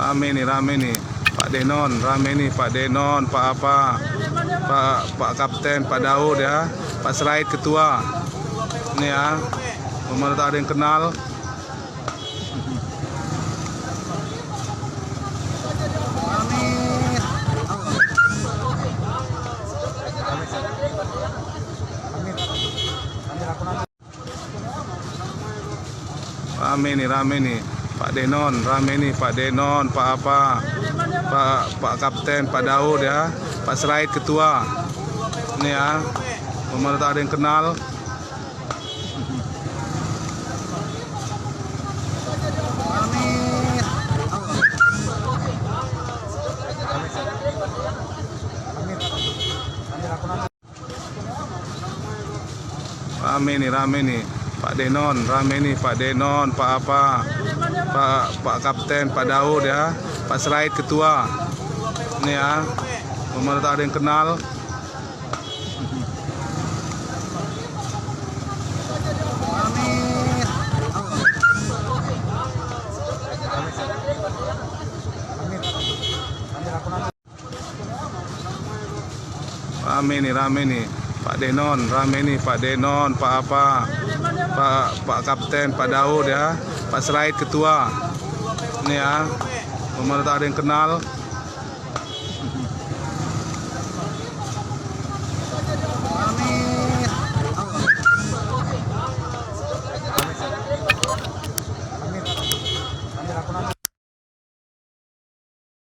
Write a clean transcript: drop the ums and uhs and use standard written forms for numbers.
Rame nih Pak Denon, rame nih Pak Denon, Pak apa, Pak Kapten, Pak Daud ya, Pak Seraid Ketua. Ini ya, pemerintah ada yang kenal. Rame nih Pak Denon, rame nih Pak Denon, Pak apa, Pak Kapten, Pak Daud ya, Pak Seraid Ketua. Ini ya, pemerintah ada yang kenal. Rame nih Pak Denon, rame nih Pak Denon, Pak apa, Pak Kapten, Pak Daud ya, Pak Seraid Ketua. Ini ya, pemerintah ada yang kenal. Rame nih Pak Denon, rame nih Pak Denon, Pak apa, Pak Kapten, Pak Daud ya, Pak Seraid Ketua. Ini ya, pemerintah ada yang kenal.